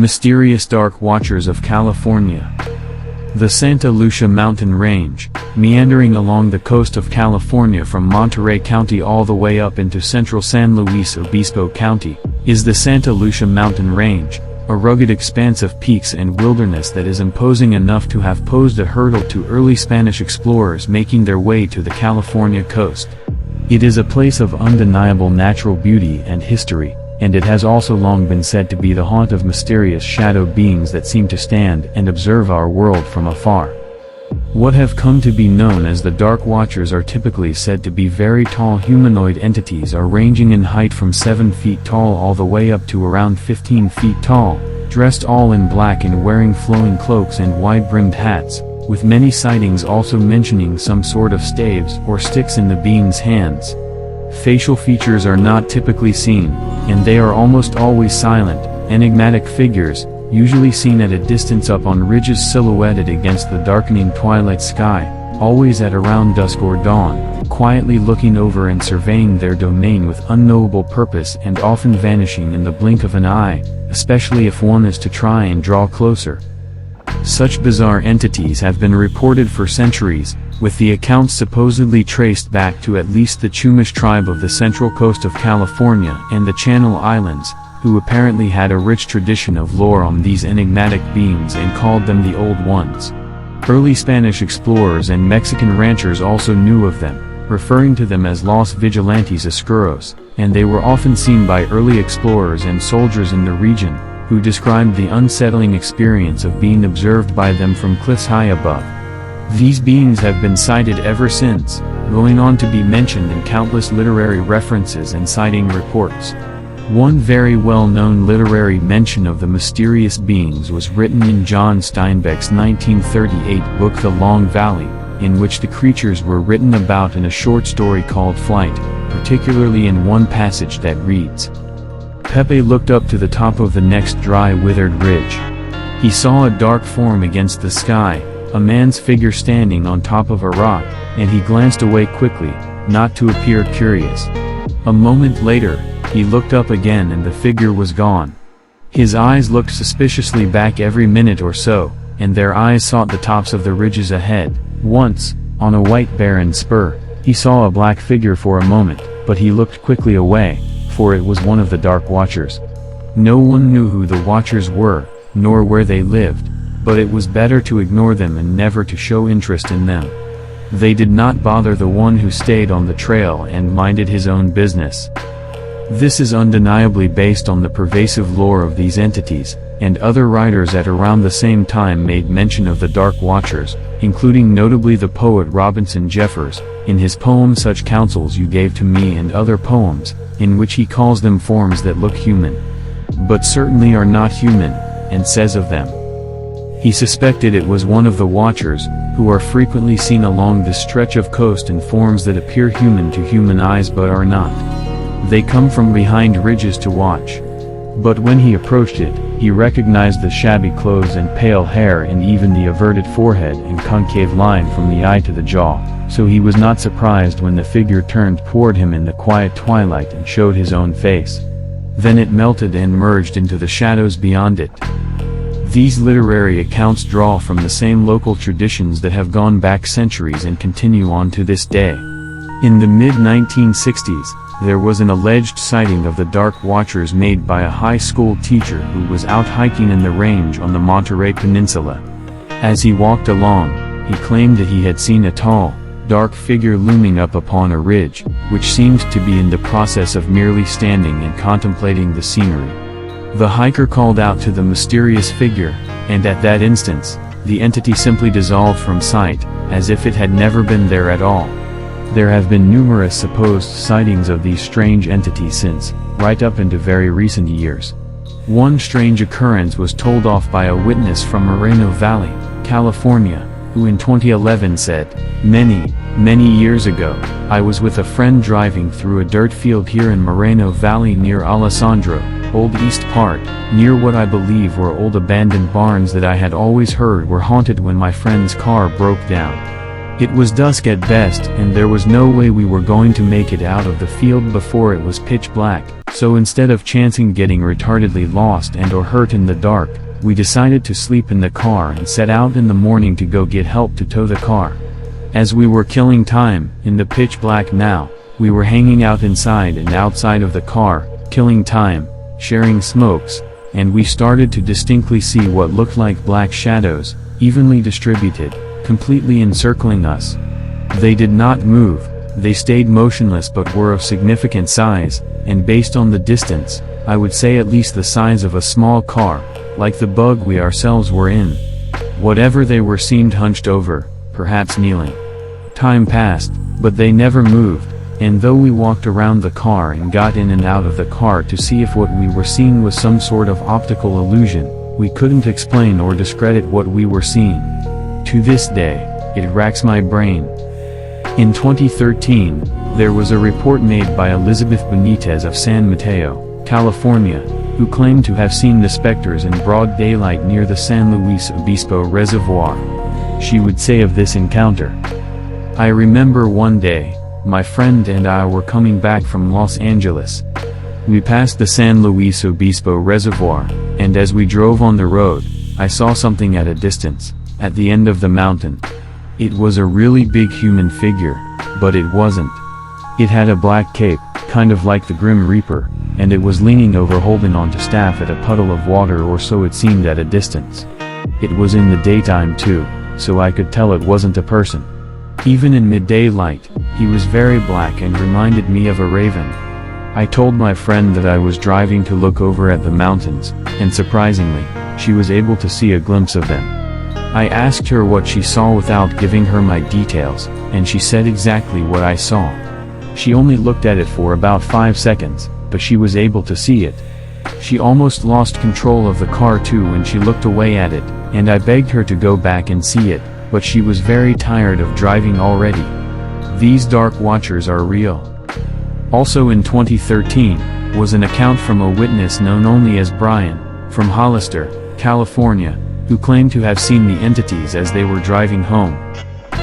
Mysterious Dark Watchers of California. The Santa Lucia Mountain Range, meandering along the coast of California from Monterey County all the way up into central San Luis Obispo County, is the Santa Lucia Mountain Range, a rugged expanse of peaks and wilderness that is imposing enough to have posed a hurdle to early Spanish explorers making their way to the California coast. It is a place of undeniable natural beauty and history, and it has also long been said to be the haunt of mysterious shadow beings that seem to stand and observe our world from afar. What have come to be known as the Dark Watchers are typically said to be very tall humanoid entities ranging in height from 7 feet tall all the way up to around 15 feet tall, dressed all in black and wearing flowing cloaks and wide-brimmed hats, with many sightings also mentioning some sort of staves or sticks in the beings' hands. Facial features are not typically seen, and they are almost always silent, enigmatic figures, usually seen at a distance up on ridges silhouetted against the darkening twilight sky, always at around dusk or dawn, quietly looking over and surveying their domain with unknowable purpose and often vanishing in the blink of an eye, especially if one is to try and draw closer. Such bizarre entities have been reported for centuries, with the accounts supposedly traced back to at least the Chumash tribe of the central coast of California and the Channel Islands, who apparently had a rich tradition of lore on these enigmatic beings and called them the Old Ones. Early Spanish explorers and Mexican ranchers also knew of them, referring to them as Los Vigilantes Oscuros, and they were often seen by early explorers and soldiers in the region, who described the unsettling experience of being observed by them from cliffs high above. These beings have been sighted ever since, going on to be mentioned in countless literary references and sighting reports. One very well-known literary mention of the mysterious beings was written in John Steinbeck's 1938 book The Long Valley, in which the creatures were written about in a short story called Flight, particularly in one passage that reads, "Pepe looked up to the top of the next dry withered ridge. He saw a dark form against the sky, a man's figure standing on top of a rock, and he glanced away quickly, not to appear curious. A moment later, he looked up again and the figure was gone. His eyes looked suspiciously back every minute or so, and their eyes sought the tops of the ridges ahead. Once, on a white barren spur, he saw a black figure for a moment, but he looked quickly away, for it was one of the Dark Watchers. No one knew who the Watchers were, nor where they lived, but it was better to ignore them and never to show interest in them. They did not bother the one who stayed on the trail and minded his own business." This is undeniably based on the pervasive lore of these entities, and other writers at around the same time made mention of the Dark Watchers, including notably the poet Robinson Jeffers, in his poem Such Counsels You Gave to Me and other poems, in which he calls them forms that look human, but certainly are not human, and says of them, he suspected it was one of the Watchers, who are frequently seen along this stretch of coast in forms that appear human to human eyes but are not. They come from behind ridges to watch. But when he approached it, he recognized the shabby clothes and pale hair and even the averted forehead and concave line from the eye to the jaw, so he was not surprised when the figure turned toward him in the quiet twilight and showed his own face. Then it melted and merged into the shadows beyond it. These literary accounts draw from the same local traditions that have gone back centuries and continue on to this day. In the mid-1960s, there was an alleged sighting of the Dark Watchers made by a high school teacher who was out hiking in the range on the Monterey Peninsula. As he walked along, he claimed that he had seen a tall, dark figure looming up upon a ridge, which seemed to be in the process of merely standing and contemplating the scenery. The hiker called out to the mysterious figure, and at that instance, the entity simply dissolved from sight, as if it had never been there at all. There have been numerous supposed sightings of these strange entities since, right up into very recent years. One strange occurrence was told off by a witness from Moreno Valley, California, who in 2011 said, Many years ago, I was with a friend driving through a dirt field here in Moreno Valley near Alessandro, Old East Part, near what I believe were old abandoned barns that I had always heard were haunted when my friend's car broke down. It was dusk at best and there was no way we were going to make it out of the field before it was pitch black. So instead of chancing getting retardedly lost and or hurt in the dark, we decided to sleep in the car and set out in the morning to go get help to tow the car. As we were killing time, in the pitch black now, we were hanging out inside and outside of the car, killing time, sharing smokes, and we started to distinctly see what looked like black shadows, evenly distributed, completely encircling us. They did not move, they stayed motionless but were of significant size, and based on the distance, I would say at least the size of a small car, like the bug we ourselves were in. Whatever they were seemed hunched over, perhaps kneeling. Time passed, but they never moved, and though we walked around the car and got in and out of the car to see if what we were seeing was some sort of optical illusion, we couldn't explain or discredit what we were seeing. To this day, it racks my brain. In 2013, there was a report made by Elizabeth Benitez of San Mateo, California, who claimed to have seen the specters in broad daylight near the San Luis Obispo Reservoir. She would say of this encounter, "I remember one day, my friend and I were coming back from Los Angeles. We passed the San Luis Obispo Reservoir, and as we drove on the road, I saw something at a distance, at the end of the mountain. It was a really big human figure, but it wasn't. It had a black cape, kind of like the Grim Reaper, and it was leaning over holding onto staff at a puddle of water, or so it seemed at a distance. It was in the daytime too, so I could tell it wasn't a person. Even in midday light, he was very black and reminded me of a raven. I told my friend that I was driving to look over at the mountains, and surprisingly, she was able to see a glimpse of them. I asked her what she saw without giving her my details, and she said exactly what I saw. She only looked at it for about 5 seconds, but she was able to see it. She almost lost control of the car too when she looked away at it, and I begged her to go back and see it, but she was very tired of driving already. These dark watchers are real." Also in 2013, was an account from a witness known only as Brian, from Hollister, California, who claimed to have seen the entities as they were driving home.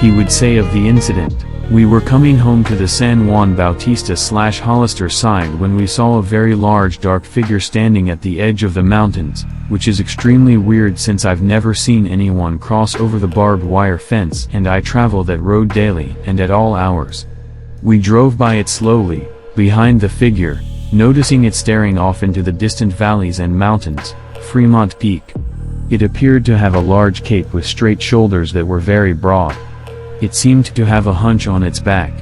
He would say of the incident, "We were coming home to the San Juan Bautista/Hollister side when we saw a very large dark figure standing at the edge of the mountains, which is extremely weird since I've never seen anyone cross over the barbed wire fence, and I travel that road daily and at all hours. We drove by it slowly, behind the figure, noticing it staring off into the distant valleys and mountains, Fremont Peak. It appeared to have a large cape with straight shoulders that were very broad. It seemed to have a hunch on its back.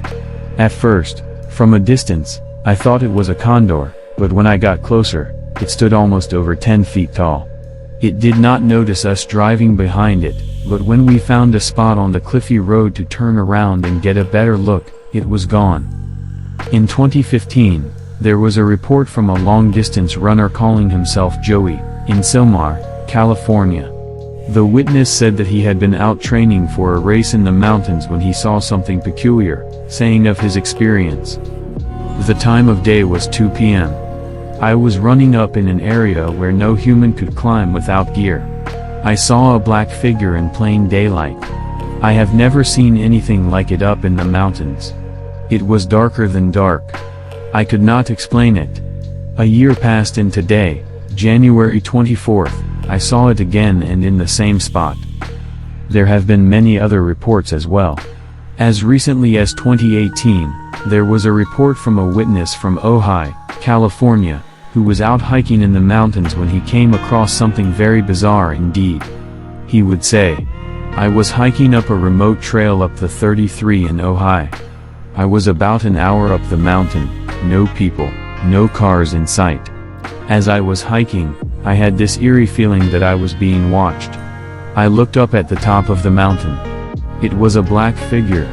At first, from a distance, I thought it was a condor, but when I got closer, it stood almost over 10 feet tall. It did not notice us driving behind it, but when we found a spot on the cliffy road to turn around and get a better look, it was gone." In 2015, there was a report from a long-distance runner calling himself Joey, in Silmar, California. The witness said that he had been out training for a race in the mountains when he saw something peculiar, saying of his experience, "The time of day was 2 p.m. I was running up in an area where no human could climb without gear. I saw a black figure in plain daylight. I have never seen anything like it up in the mountains. It was darker than dark. I could not explain it. A year passed, and today, January 24th, I saw it again and in the same spot." There have been many other reports as well. As recently as 2018, there was a report from a witness from Ojai, California, who was out hiking in the mountains when he came across something very bizarre indeed. He would say, "I was hiking up a remote trail up the 33 in Ojai. I was about an hour up the mountain, no people, no cars in sight. As I was hiking, I had this eerie feeling that I was being watched. I looked up at the top of the mountain. It was a black figure.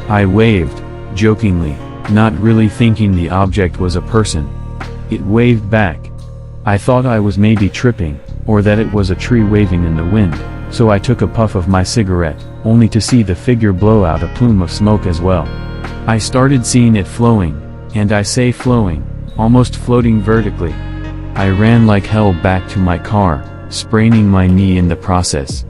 I waved, jokingly, not really thinking the object was a person. It waved back. I thought I was maybe tripping, or that it was a tree waving in the wind, so I took a puff of my cigarette, only to see the figure blow out a plume of smoke as well. I started seeing it flowing, and I say flowing, almost floating vertically. I ran like hell back to my car, spraining my knee in the process."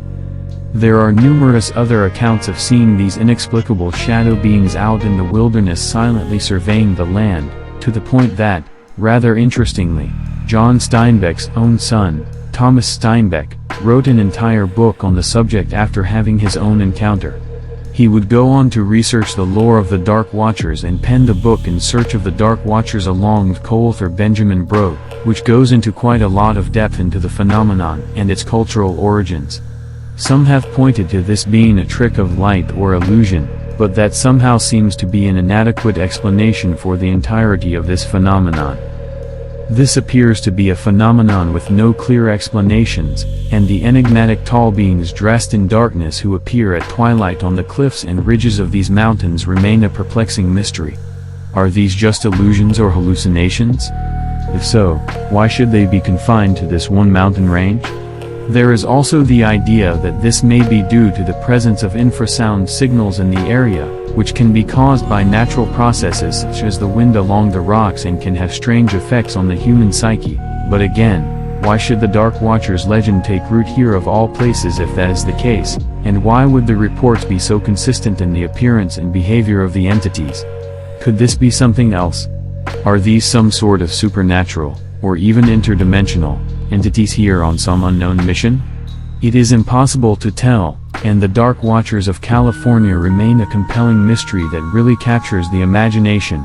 There are numerous other accounts of seeing these inexplicable shadow beings out in the wilderness silently surveying the land, to the point that, Rather interestingly, John Steinbeck's own son, Thomas Steinbeck, wrote an entire book on the subject after having his own encounter. He would go on to research the lore of the Dark Watchers and pen the book In Search of the Dark Watchers along with co-author Benjamin Broad, which goes into quite a lot of depth into the phenomenon and its cultural origins. Some have pointed to this being a trick of light or illusion, but that somehow seems to be an inadequate explanation for the entirety of this phenomenon. This appears to be a phenomenon with no clear explanations, and the enigmatic tall beings dressed in darkness who appear at twilight on the cliffs and ridges of these mountains remain a perplexing mystery. Are these just illusions or hallucinations? If so, why should they be confined to this one mountain range? There is also the idea that this may be due to the presence of infrasound signals in the area, which can be caused by natural processes such as the wind along the rocks and can have strange effects on the human psyche. But again, why should the Dark Watchers legend take root here of all places if that is the case, and why would the reports be so consistent in the appearance and behavior of the entities? Could this be something else? Are these some sort of supernatural, or even interdimensional, entities here on some unknown mission? It is impossible to tell, and the Dark Watchers of California remain a compelling mystery that really captures the imagination.